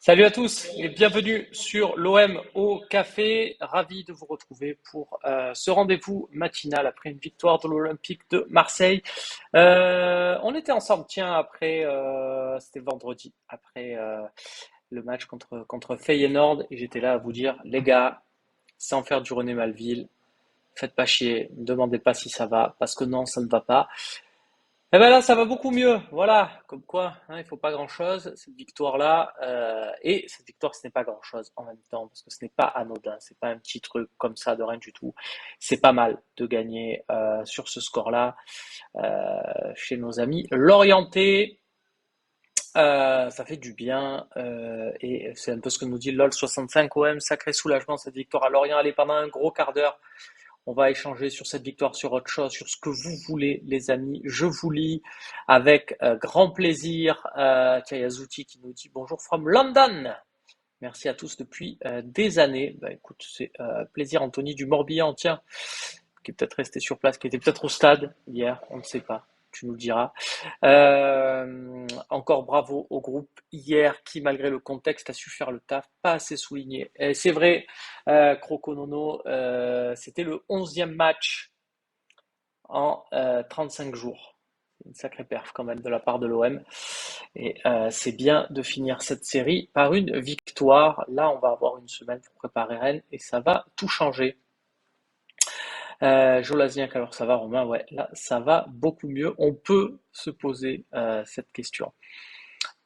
Salut à tous et bienvenue sur l'OM au café. Ravi de vous retrouver pour ce rendez-vous matinal après une victoire de l'Olympique de Marseille. On était ensemble, tiens, c'était vendredi, après le match contre Feyenoord et j'étais là à vous dire, les gars, sans faire du René Malville, faites pas chier, ne demandez pas si ça va, parce que non, ça ne va pas. Eh ben là, ça va beaucoup mieux. Voilà, comme quoi, hein, il faut pas grand-chose. Cette victoire-là, et cette victoire, ce n'est pas grand-chose en même temps, parce que ce n'est pas anodin, c'est pas un petit truc comme ça de rien du tout. C'est pas mal de gagner sur ce score-là chez nos amis l'Orienté. Ça fait du bien et c'est un peu ce que nous dit LOL 65 OM, sacré soulagement cette victoire à Lorient. Allez, pendant un gros quart d'heure, on va échanger sur cette victoire, sur autre chose, sur ce que vous voulez, les amis. Je vous lis avec grand plaisir. Tiens, il y a Zouti qui nous dit bonjour from London. Merci à tous depuis des années. Bah, écoute, c'est plaisir. Anthony du Morbihan, tiens, qui est peut-être resté sur place, qui était peut-être au stade hier, on ne sait pas. Tu nous le diras. Encore bravo au groupe hier qui, malgré le contexte, a su faire le taf, pas assez souligné. Et c'est vrai, Croco Nono, c'était le 11e match en 35 jours. Une sacrée perf quand même de la part de l'OM. Et c'est bien de finir cette série par une victoire. Là, on va avoir une semaine pour préparer Rennes et ça va tout changer. Jolazniak, alors ça va, Romain? Ouais, là, ça va beaucoup mieux. On peut se poser cette question.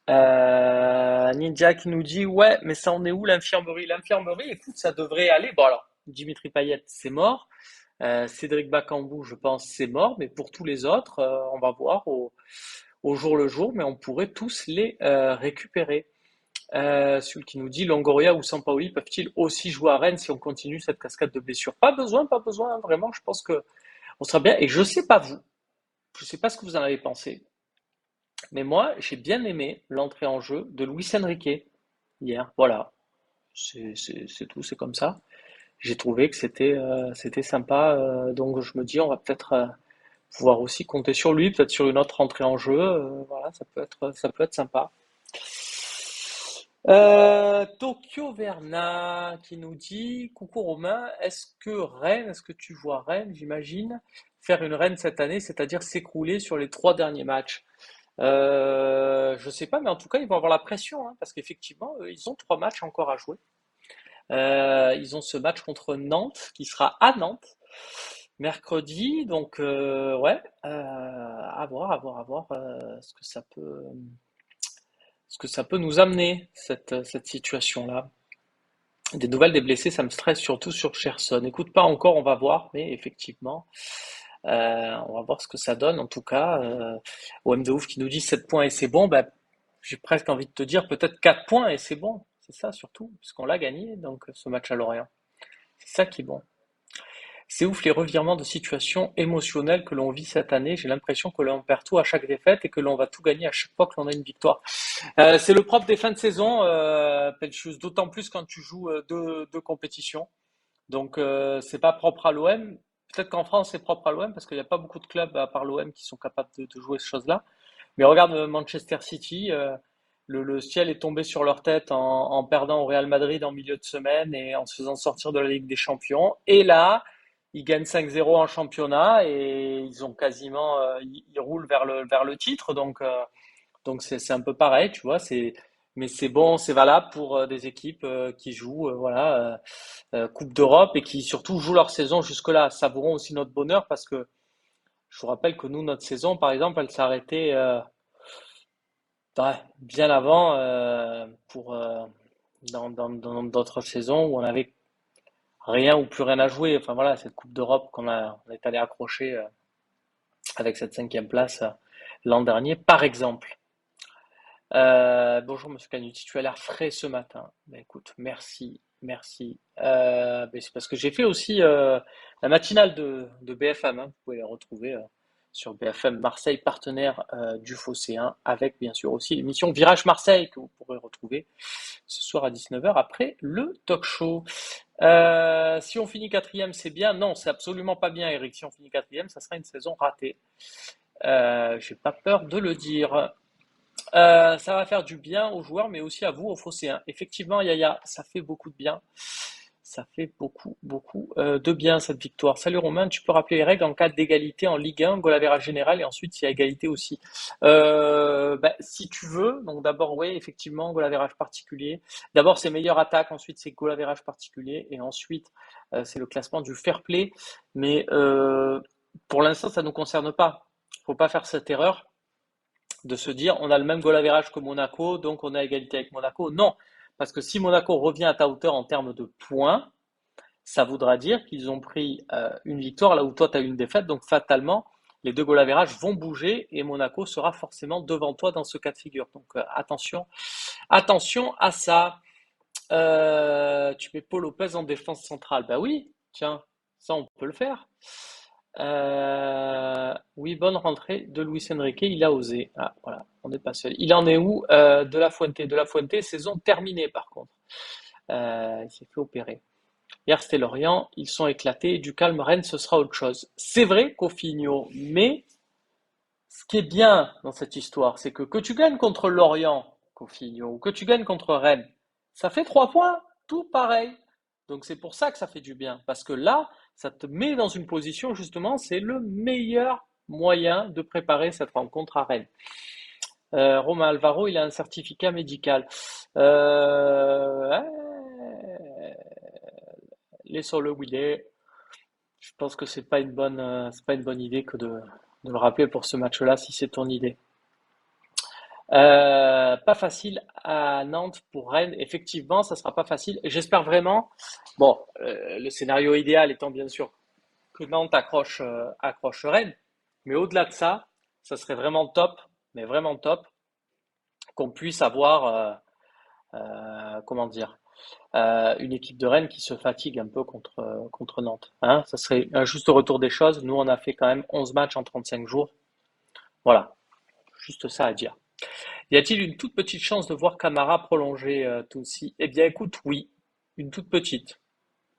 Ninja qui nous dit, ouais, mais ça en est où l'infirmerie? L'infirmerie, écoute, ça devrait aller. Bon, alors, Dimitri Payet, c'est mort. Cédric Bakambu, je pense, c'est mort. Mais pour tous les autres, on va voir au jour le jour, mais on pourrait tous les récupérer. Celui qui nous dit Longoria ou Sampaoli peuvent-ils aussi jouer à Rennes si on continue cette cascade de blessures? Pas besoin, pas besoin, hein, vraiment, je pense que on sera bien. Et je sais pas vous, je sais pas ce que vous en avez pensé, mais moi, j'ai bien aimé l'entrée en jeu de Luis Enrique hier. Voilà, c'est tout, c'est comme ça. J'ai trouvé que c'était sympa, donc je me dis on va peut-être pouvoir aussi compter sur lui, peut-être sur une autre entrée en jeu. Voilà, ça peut être sympa. Tokyo Verna qui nous dit coucou Romain, est-ce que tu vois Rennes, j'imagine, faire une Rennes cette année, c'est-à-dire s'écrouler sur les 3 derniers matchs? Je sais pas, mais en tout cas, ils vont avoir la pression, hein, parce qu'effectivement, ils ont 3 matchs encore à jouer. Ils ont ce match contre Nantes qui sera à Nantes mercredi, donc ouais, à voir, à voir, à voir ce que ça peut nous amener cette situation-là. Des nouvelles des blessés, ça me stresse surtout sur Cherson. Écoute, pas encore, on va voir, mais effectivement, on va voir ce que ça donne. En tout cas, OM de ouf qui nous dit 7 points et c'est bon, bah, j'ai presque envie de te dire peut-être 4 points et c'est bon. C'est ça surtout, puisqu'on l'a gagné, donc ce match à Lorient. C'est ça qui est bon. C'est ouf les revirements de situation émotionnelle que l'on vit cette année. J'ai l'impression que l'on perd tout à chaque défaite et que l'on va tout gagner à chaque fois que l'on a une victoire. C'est le propre des fins de saison, Pelchius, d'autant plus quand tu joues deux compétitions. Donc c'est pas propre à l'OM. Peut-être qu'en France c'est propre à l'OM parce qu'il n'y a pas beaucoup de clubs à part l'OM qui sont capables de jouer ces choses-là. Mais regarde Manchester City, le ciel est tombé sur leur tête en perdant au Real Madrid en milieu de semaine et en se faisant sortir de la Ligue des Champions. Et là, ils gagnent 5-0 en championnat et ils ont quasiment, ils roulent vers le titre. Donc c'est un peu pareil, tu vois. Mais c'est bon, c'est valable pour des équipes qui jouent, voilà, Coupe d'Europe et qui surtout jouent leur saison jusque-là. Savourons aussi notre bonheur parce que je vous rappelle que nous, notre saison, par exemple, elle s'est arrêtée ouais, bien avant pour dans d'autres saisons où on avait rien ou plus rien à jouer. Enfin voilà, cette Coupe d'Europe on est allé accrocher avec cette 5e place l'an dernier, par exemple. Bonjour Monsieur Canuti, tu as l'air frais ce matin. Ben, écoute, merci, merci. Ben, c'est parce que j'ai fait aussi la matinale de BFM, hein. Vous pouvez la retrouver sur BFM Marseille, partenaire du Phocéen, avec bien sûr aussi l'émission Virage Marseille que vous pourrez retrouver ce soir à 19h après le talk show. Si on finit quatrième, c'est bien. Non, c'est absolument pas bien, Eric. Si on finit quatrième, ça sera une saison ratée. J'ai pas peur de le dire. Ça va faire du bien aux joueurs, mais aussi à vous, aux Phocéens. Effectivement, Yaya, ça fait beaucoup de bien. Ça fait beaucoup, beaucoup de bien cette victoire. Salut Romain, tu peux rappeler les règles en cas d'égalité en Ligue 1, goal average général et ensuite s'il y a égalité aussi. Si tu veux, donc d'abord oui, effectivement, goal average particulier. D'abord c'est meilleure attaque, ensuite c'est goal average particulier et ensuite c'est le classement du fair play. Mais pour l'instant ça ne nous concerne pas. Faut pas faire cette erreur de se dire on a le même goal average que Monaco, donc on a égalité avec Monaco. Non, parce que si Monaco revient à ta hauteur en termes de points, ça voudra dire qu'ils ont pris une victoire là où toi tu as eu une défaite, donc fatalement les deux goal average vont bouger et Monaco sera forcément devant toi dans ce cas de figure. Donc attention, attention à ça. Tu mets Paul Lopez en défense centrale. Bah oui, tiens, ça on peut le faire. Oui, bonne rentrée de Luis Enrique, il a osé. Ah, voilà, on n'est pas seul. Il en est où De La Fuente? De La Fuente, saison terminée par contre. Il s'est fait opérer. Hier, c'était Lorient, ils sont éclatés. Du calme, Rennes, ce sera autre chose. C'est vrai, Cofinho, mais ce qui est bien dans cette histoire, c'est que tu gagnes contre Lorient, Cofinho, ou que tu gagnes contre Rennes, ça fait 3 points, tout pareil. Donc c'est pour ça que ça fait du bien, parce que là, ça te met dans une position, justement, c'est le meilleur moyen de préparer cette rencontre à Rennes. Romain Alvaro, il a un certificat médical. Laissons-le où il est. Je pense que c'est pas une bonne idée que de le rappeler pour ce match-là, si c'est ton idée. Pas facile à Nantes pour Rennes. Effectivement, ça sera pas facile. Et j'espère vraiment. Bon, le scénario idéal étant bien sûr que Nantes accroche Rennes. Mais au-delà de ça, ça serait vraiment top, mais vraiment top, qu'on puisse avoir, comment dire, une équipe de Rennes qui se fatigue un peu contre Nantes. Hein, ça serait un juste retour des choses. Nous, on a fait quand même 11 matchs en 35 jours. Voilà, juste ça à dire. Y a-t-il une toute petite chance de voir Camara prolonger Toussi? Eh bien, écoute, oui, une toute petite.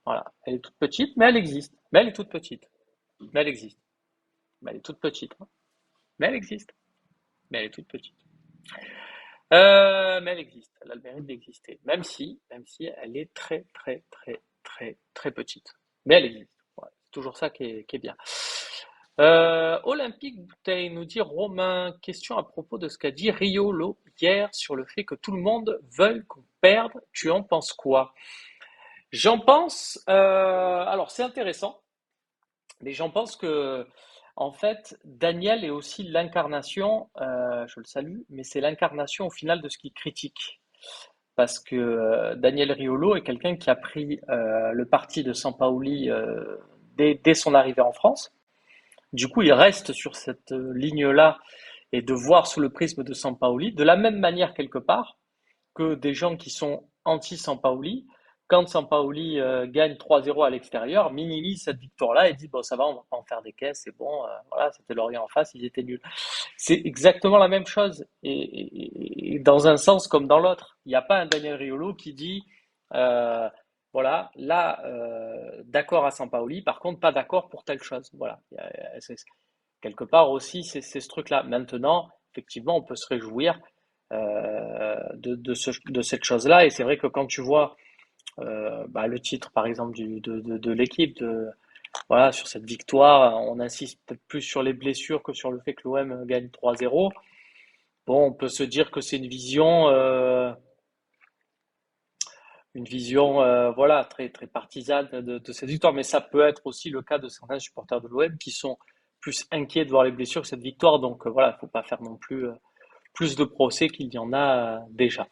Voilà, elle est toute petite, mais elle existe. Mais elle est toute petite. Mais elle existe. Mais elle est toute petite, hein. Mais elle existe. Mais elle est toute petite. Mais elle existe. Elle a le mérite d'exister. Même si elle est très, très, très, très, très petite. Mais elle existe. Ouais, c'est toujours ça qui est bien. Olympique Bouteille nous dit Romain, question à propos de ce qu'a dit Riolo hier sur le fait que tout le monde veuille qu'on perde. Tu en penses quoi? J'en pense, alors c'est intéressant, mais j'en pense que, en fait, Daniel est aussi l'incarnation, je le salue, mais c'est l'incarnation au final de ce qu'il critique. Parce que Daniel Riolo est quelqu'un qui a pris le parti de Sampaoli dès son arrivée en France. Du coup, il reste sur cette ligne-là et de voir sous le prisme de Sampaoli, de la même manière quelque part que des gens qui sont anti-Sampaoli, quand Sampaoli gagne 3-0 à l'extérieur, minimise cette victoire-là et dit bon ça va, on va pas en faire des caisses, c'est bon, voilà, c'était Lorient en face, ils étaient nuls. C'est exactement la même chose et dans un sens comme dans l'autre. Il n'y a pas un Daniel Riolo qui dit euh, voilà, là d'accord à Sampaoli, par contre pas d'accord pour telle chose. Voilà, quelque part aussi c'est ce truc-là. Maintenant, effectivement, on peut se réjouir de cette chose-là. Et c'est vrai que quand tu vois le titre, par exemple, de l'équipe, voilà, sur cette victoire, on insiste peut-être plus sur les blessures que sur le fait que l'OM gagne 3-0. Bon, on peut se dire que c'est une vision voilà, très, très partisane de cette victoire, mais ça peut être aussi le cas de certains supporters de l'OM qui sont plus inquiets de voir les blessures que cette victoire. Donc voilà, il ne faut pas faire non plus plus de procès qu'il y en a déjà.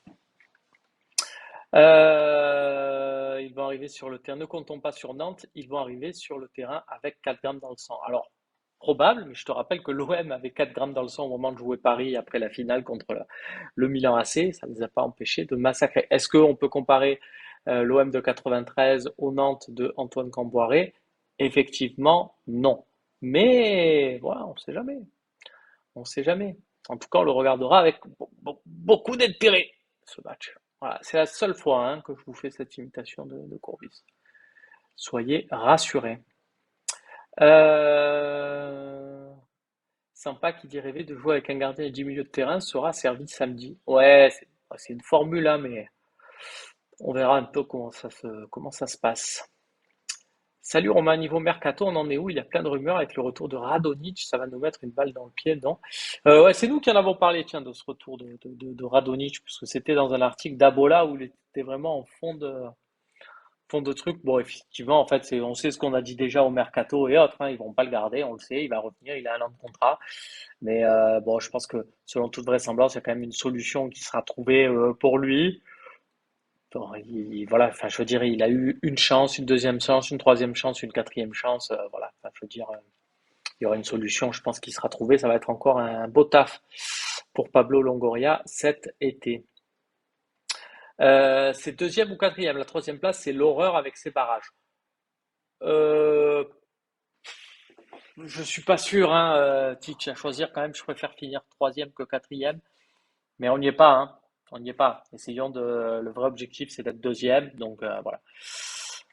Ils vont arriver sur le terrain. Ne comptons pas sur Nantes, ils vont arriver sur le terrain avec 4 grammes dans le sang. Alors, probable, mais je te rappelle que l'OM avait 4 grammes dans le sang au moment de jouer Paris après la finale contre le Milan AC. Ça ne les a pas empêchés de massacrer. Est-ce qu'on peut comparer l'OM de 93 au Nantes de Antoine Camboiré? Effectivement, non. Mais voilà, on ne sait jamais. On ne sait jamais. En tout cas, on le regardera avec beaucoup d'intérêt, ce match. Voilà, c'est la seule fois que je vous fais cette imitation de Courbis. Soyez rassurés. Euh, Sympa qui dit rêver de jouer avec un gardien et 10 milieux de terrain sera servi samedi. Ouais, c'est une formule, hein, mais on verra un peu comment ça se passe. Salut Romain, niveau mercato, on en est où? Il y a plein de rumeurs avec le retour de Radonjic, ça va nous mettre une balle dans le pied, non? Ouais, c'est nous qui en avons parlé, tiens, de ce retour de Radonjic, puisque c'était dans un article d'Abola où il était vraiment en fond de truc. Bon, effectivement, en fait, on sait ce qu'on a dit déjà au mercato et autres, hein, ils vont pas le garder, on le sait, il va revenir, il a un an de contrat. Mais bon, je pense que selon toute vraisemblance, il y a quand même une solution qui sera trouvée pour lui. Bon, voilà, enfin, je veux dire, il a eu une chance, une deuxième chance, une troisième chance, une quatrième chance. Voilà, enfin, je veux dire, il y aura une solution, je pense, qui sera trouvée. Ça va être encore un beau taf pour Pablo Longoria cet été. C'est deuxième ou quatrième. La troisième place, c'est l'horreur avec ses barrages. Euh, je suis pas sûr, hein, Titch, à choisir quand même. Je préfère finir troisième que quatrième. Mais on n'y est pas, hein. On n'y est pas. Le vrai objectif, c'est d'être deuxième. Donc voilà.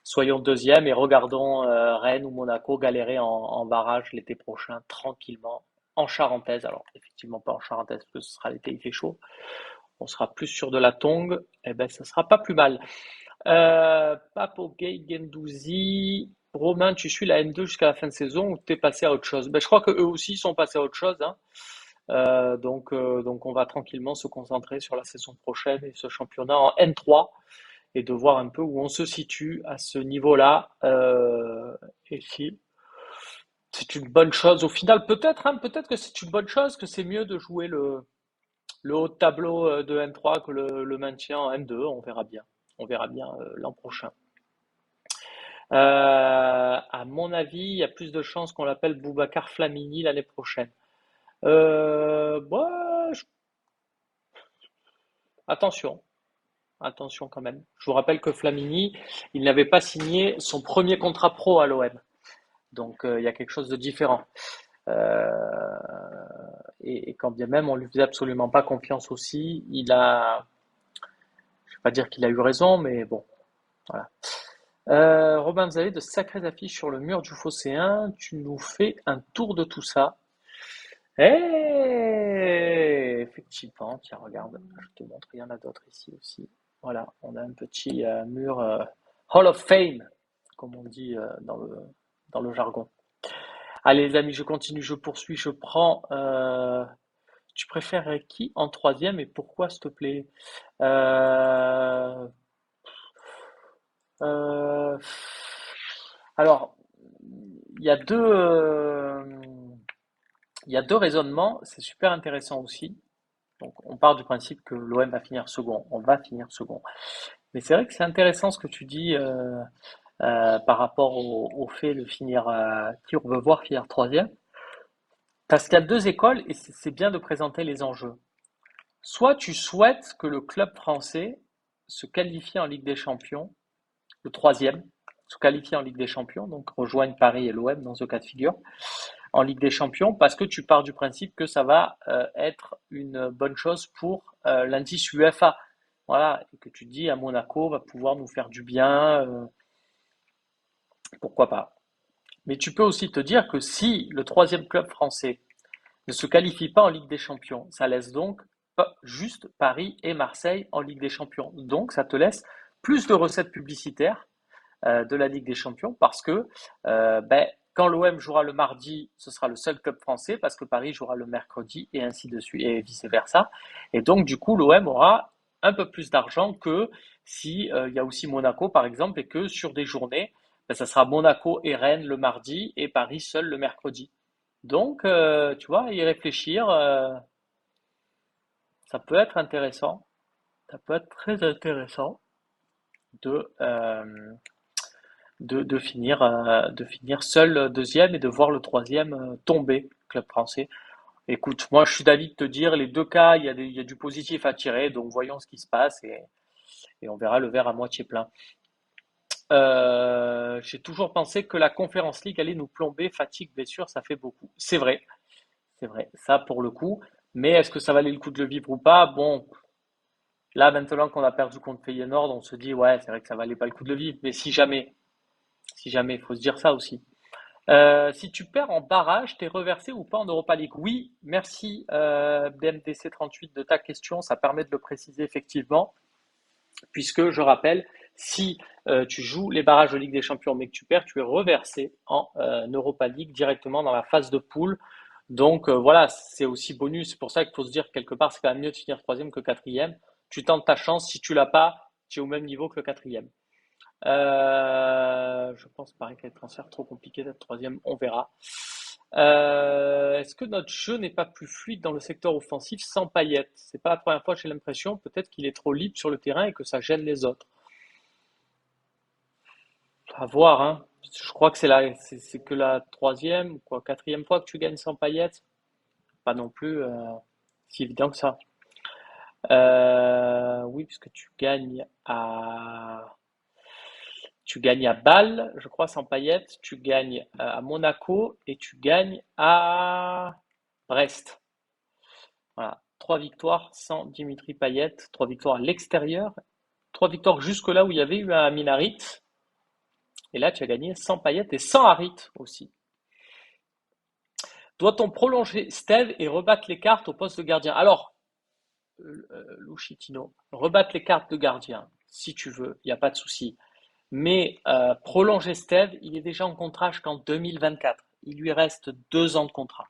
Soyons deuxième et regardons Rennes ou Monaco galérer en barrage l'été prochain, tranquillement, en charentaise. Alors, effectivement, pas en charentaise, parce que ce sera l'été, il fait chaud. On sera plus sur de la tongue. Eh ben, ça sera pas plus mal. Papo Gay Gendouzi. Romain, tu suis la N2 jusqu'à la fin de saison ou t'es passé à autre chose? Ben, je crois que eux aussi sont passés à autre chose, hein. Donc on va tranquillement se concentrer sur la saison prochaine et ce championnat en N3 et de voir un peu où on se situe à ce niveau-là. Et si c'est une bonne chose, au final, peut-être, hein, peut-être que c'est une bonne chose, que c'est mieux de jouer le haut de tableau de N3 que le maintien en N2. On verra bien. On verra bien l'an prochain. À mon avis, il y a plus de chances qu'on l'appelle Boubacar Flamini l'année prochaine. Bah, attention, attention quand même. Je vous rappelle que Flamini, il n'avait pas signé son premier contrat pro à l'OM. Donc il y a quelque chose de différent. Euh, et quand bien même on lui faisait absolument pas confiance aussi, je vais pas dire qu'il a eu raison, mais bon, voilà. Robin, vous avez de sacrées affiches sur le mur du Phocéen. Tu nous fais un tour de tout ça. Eh, effectivement, tiens, regarde, je te montre, il y en a d'autres ici aussi. Voilà, on a un petit mur Hall of Fame, comme on dit dans le jargon. Allez, les amis, je continue, je poursuis, je prends. Tu préférerais qui en troisième et pourquoi, s'il te plaît? Euh, euh, alors, il y a deux raisonnements, c'est super intéressant aussi. Donc, on part du principe que l'OM va finir second. On va finir second. Mais c'est vrai que c'est intéressant ce que tu dis par rapport au fait de finir, qui on veut voir finir troisième. Parce qu'il y a deux écoles et c'est bien de présenter les enjeux. Soit tu souhaites que le club français se qualifie en Ligue des Champions, le troisième, se qualifie en Ligue des Champions, donc rejoigne Paris et l'OM dans ce cas de figure, en Ligue des Champions, parce que tu pars du principe que ça va être une bonne chose pour l'indice UEFA. Voilà, et que tu te dis à Monaco va pouvoir nous faire du bien, pourquoi pas. Mais tu peux aussi te dire que si le troisième club français ne se qualifie pas en Ligue des Champions, ça laisse donc juste Paris et Marseille en Ligue des Champions. Donc ça te laisse plus de recettes publicitaires de la Ligue des Champions parce que quand l'OM jouera le mardi, ce sera le seul club français parce que Paris jouera le mercredi et ainsi de suite et vice-versa. Et donc du coup, l'OM aura un peu plus d'argent que si il y a aussi Monaco par exemple et que sur des journées, ça sera Monaco et Rennes le mardi et Paris seul le mercredi. Donc, tu vois, y réfléchir, ça peut être intéressant. Ça peut être très intéressant de, euh, de finir seul deuxième et de voir le troisième tomber, club français. Écoute, moi je suis d'avis de te dire, les deux cas, il y a du positif à tirer, donc voyons ce qui se passe et on verra le verre à moitié plein. J'ai toujours pensé que la Conference League allait nous plomber, fatigue, blessure, ça fait beaucoup. C'est vrai, ça pour le coup. Mais est-ce que ça valait le coup de le vivre ou pas? Bon, là maintenant qu'on a perdu contre Feyenoord, on se dit ouais, c'est vrai que ça valait pas le coup de le vivre. Mais si jamais, il faut se dire ça aussi. Si tu perds en barrage, t'es reversé ou pas en Europa League? Oui, merci BMDC 38 de ta question, ça permet de le préciser effectivement, puisque je rappelle, si tu joues les barrages de Ligue des Champions mais que tu perds, tu es reversé en Europa League directement dans la phase de poule. Donc voilà, c'est aussi bonus, c'est pour ça qu'il faut se dire que quelque part c'est quand même mieux de finir troisième que quatrième. Tu tentes ta chance, si tu l'as pas, tu es au même niveau que le quatrième. Je pense pareil que les transferts trop compliqués d'être troisième, on verra. Est-ce que notre jeu n'est pas plus fluide dans le secteur offensif sans Payet? C'est pas la première fois que j'ai l'impression, peut-être qu'il est trop libre sur le terrain et que ça gêne les autres. À voir, hein. Je crois que c'est que la troisième ou quoi, quatrième fois que tu gagnes sans Payet. Pas non plus si évident que ça. Oui, puisque tu gagnes à Bâle, je crois, sans Payet, tu gagnes à Monaco et tu gagnes à Brest. Voilà. Trois victoires sans Dimitri Payet, trois victoires à l'extérieur, trois victoires jusque là où il y avait eu un Minarit. Et là, tu as gagné sans Payet et sans Harit aussi. Doit-on prolonger Steve et rebattre les cartes au poste de gardien? Alors, Luchitino, rebattre les cartes de gardien, si tu veux, il n'y a pas de souci. Mais prolonger Steve, il est déjà en contrat jusqu'en 2024. Il lui reste 2 ans de contrat.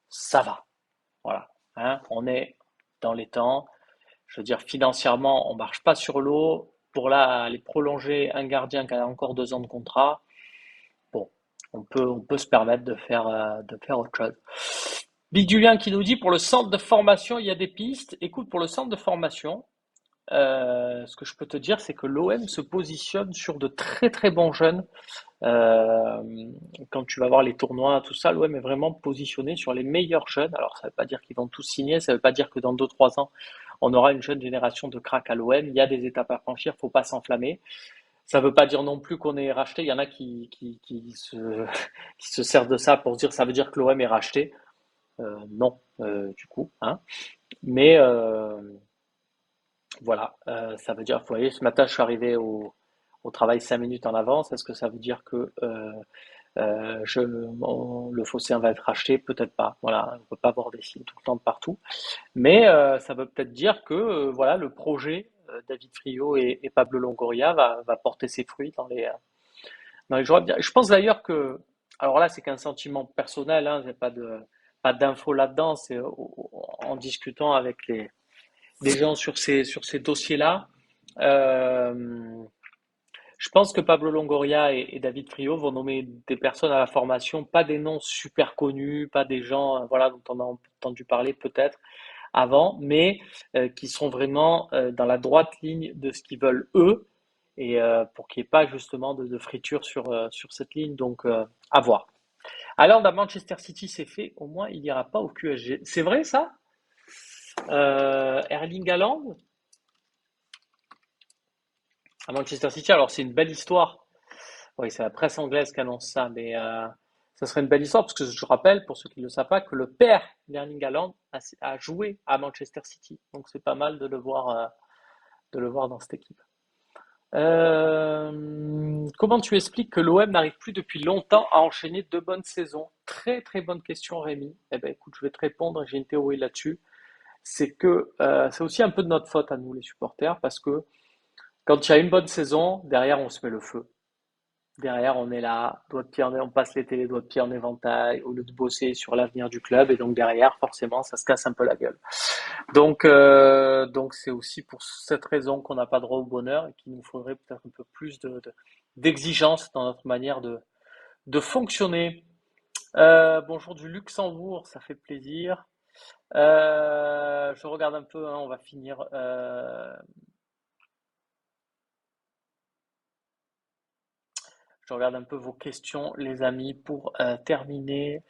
Ça va. Voilà. Hein, on est dans les temps. Je veux dire, financièrement, on ne marche pas sur l'eau. Pour là, aller prolonger un gardien qui a encore 2 ans de contrat, bon, on peut se permettre de faire autre chose. Big Julien qui nous dit pour le centre de formation, il y a des pistes. Écoute, pour le centre de formation, ce que je peux te dire, c'est que l'OM se positionne sur de très très bons jeunes. Euh, Quand tu vas voir les tournois, tout ça, l'OM est vraiment positionné sur les meilleurs jeunes. Alors, ça ne veut pas dire qu'ils vont tous signer, ça ne veut pas dire que dans 2 3 ans, on aura une jeune génération de cracks à l'OM. Il y a des étapes à franchir, faut pas s'enflammer. Ça ne veut pas dire non plus qu'on est racheté. Il y en a qui qui se servent de ça pour se dire ça veut dire que l'OM est racheté. Non, du coup. Hein. Mais voilà, ça veut dire, vous voyez, ce matin, je suis arrivé au travail 5 minutes en avance. Est-ce que ça veut dire que le phocéen va être racheté? Peut-être pas. Voilà, on ne peut pas avoir des signes tout le temps de partout. Mais ça veut peut-être dire que voilà, le projet David Friot et Pablo Longoria va porter ses fruits dans les jours à venir. Je pense d'ailleurs que, alors là, c'est qu'un sentiment personnel, hein, j'ai pas d'infos là-dedans, c'est en discutant avec des gens sur ces dossiers-là. Euh, je pense que Pablo Longoria et David Friot vont nommer des personnes à la formation, pas des noms super connus, pas des gens voilà, dont on a entendu parler peut-être avant, mais qui sont vraiment dans la droite ligne de ce qu'ils veulent eux, et pour qu'il n'y ait pas justement de friture sur cette ligne. Donc, à voir. Alors, à Manchester City, c'est fait, au moins il n'ira pas au QSG. C'est vrai ça? Erling Haaland à Manchester City, alors c'est une belle histoire. Oui, c'est la presse anglaise qui annonce ça, mais ça serait une belle histoire parce que je rappelle, pour ceux qui ne le savent pas, que le père d'Erling Haaland a joué à Manchester City. Donc c'est pas mal de le voir dans cette équipe. Comment tu expliques que l'OM n'arrive plus depuis longtemps à enchaîner 2 bonnes saisons? Très très bonne question, Rémi. Eh ben écoute, je vais te répondre. J'ai une théorie là-dessus. C'est que c'est aussi un peu de notre faute à nous, les supporters, parce que quand il y a une bonne saison, derrière on se met le feu. Derrière, on est là, doigt de pied on passe l'été les doigts de pied en éventail au lieu de bosser sur l'avenir du club. Et donc derrière, forcément, ça se casse un peu la gueule. Donc c'est aussi pour cette raison qu'on n'a pas droit au bonheur et qu'il nous faudrait peut-être un peu plus d'exigence dans notre manière de fonctionner. Bonjour du Luxembourg, ça fait plaisir. Je regarde un peu, hein, on va finir. Je regarde un peu vos questions, les amis, pour terminer.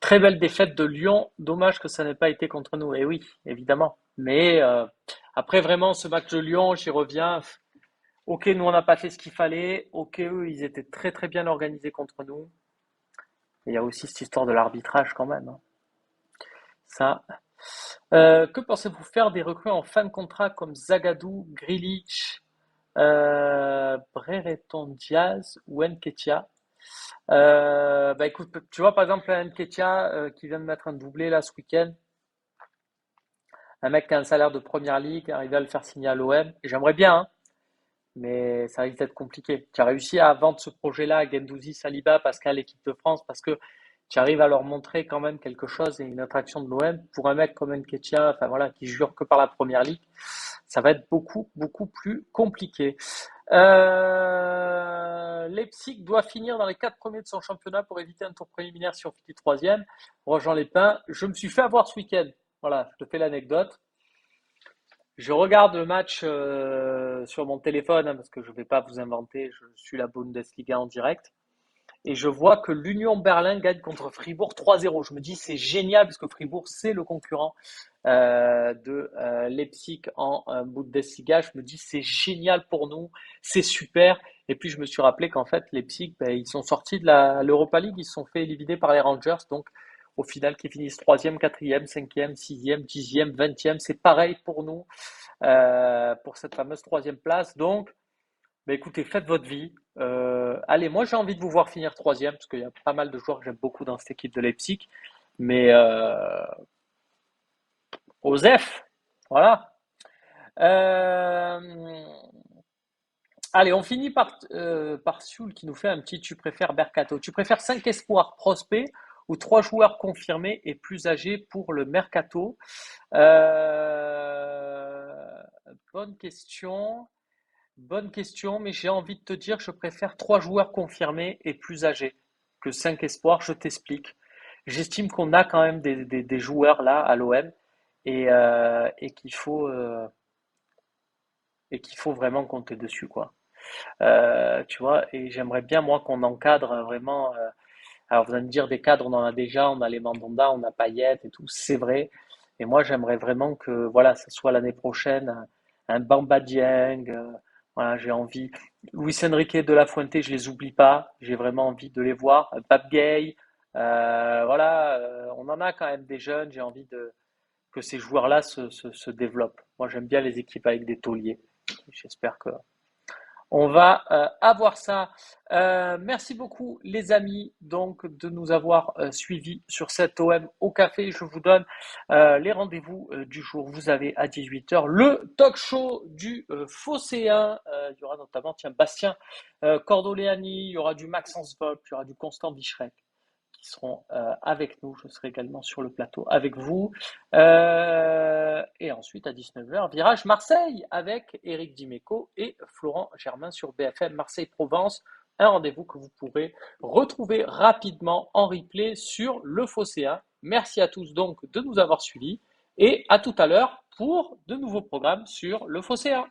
Très belle défaite de Lyon. Dommage que ça n'ait pas été contre nous. Et oui, évidemment. Mais après, vraiment, ce match de Lyon, j'y reviens. Ok, nous, on n'a pas fait ce qu'il fallait. Ok, eux, ils étaient très, très bien organisés contre nous. Et il y a aussi cette histoire de l'arbitrage quand même. Hein. Ça. Que pensez-vous faire des recrues en fin de contrat comme Zagadou, Grilic, Brereton Diaz ou Nketiah? Bah écoute, tu vois par exemple Nketiah qui vient de mettre un doublé là ce week-end, un mec qui a un salaire de première ligue, arriver à le faire signer à l'OM, j'aimerais bien, hein, mais ça risque d'être compliqué. Tu as réussi à vendre ce projet-là à Guendouzi, Saliba, Pascal, l'équipe de France, parce que tu arrives à leur montrer quand même quelque chose et une attraction de l'OM pour un mec comme Nketiah, enfin voilà, qui jure que par la première ligue, ça va être beaucoup, beaucoup plus compliqué. Leipzig doit finir dans les 4 premiers de son championnat pour éviter un tour préliminaire si on finit troisième. Rejoins les Pins. Je me suis fait avoir ce week-end. Voilà, je te fais l'anecdote. Je regarde le match sur mon téléphone hein, parce que je ne vais pas vous inventer. Je suis la Bundesliga en direct. Et je vois que l'Union Berlin gagne contre Fribourg 3-0. Je me dis c'est génial parce que Fribourg c'est le concurrent de Leipzig en Bundesliga. Je me dis c'est génial pour nous, c'est super. Et puis je me suis rappelé qu'en fait Leipzig, ben, ils sont sortis de l'Europa League, ils se sont fait éliminer par les Rangers. Donc au final, qu'ils finissent troisième, quatrième, cinquième, sixième, dixième, vingtième, c'est pareil pour nous pour cette fameuse troisième place. Donc bah écoutez, faites votre vie. Allez, moi j'ai envie de vous voir finir troisième, parce qu'il y a pas mal de joueurs que j'aime beaucoup dans cette équipe de Leipzig. Mais Osef, voilà. Euh, allez, on finit par Sioul qui nous fait un petit tu préfères Mercato. Tu préfères 5 espoirs prospects ou 3 joueurs confirmés et plus âgés pour le Mercato? Euh, bonne question. Bonne question, mais j'ai envie de te dire que je préfère 3 joueurs confirmés et plus âgés que 5 espoirs. Je t'explique. J'estime qu'on a quand même des joueurs là à l'OM et qu'il faut vraiment compter dessus, quoi. Tu vois, et j'aimerais bien, moi, qu'on encadre vraiment. Alors, vous allez me dire, des cadres, on en a déjà, on a les Mandanda, on a Payet et tout, c'est vrai. Et moi, j'aimerais vraiment que, voilà, ça soit l'année prochaine un Bamba Dieng. Voilà, j'ai envie. Luis Enrique de la Fuente, je les oublie pas. J'ai vraiment envie de les voir. Pape Gay. Voilà, on en a quand même des jeunes. J'ai envie que ces joueurs-là se développent. Moi, j'aime bien les équipes avec des tauliers. J'espère que on va avoir ça. Merci beaucoup les amis donc de nous avoir suivis sur cet OM au café. Je vous donne les rendez-vous du jour. Vous avez à 18h le talk show du Phocéen. Il y aura notamment tiens, Bastien Cordoleani, il y aura du Maxence Volp, il y aura du Constant Vicherec qui seront avec nous. Je serai également sur le plateau avec vous. Et ensuite, à 19h, virage Marseille avec Éric Dimeco et Florent Germain sur BFM Marseille-Provence. Un rendez-vous que vous pourrez retrouver rapidement en replay sur le Phocéen. Merci à tous donc de nous avoir suivis et à tout à l'heure pour de nouveaux programmes sur le Phocéen.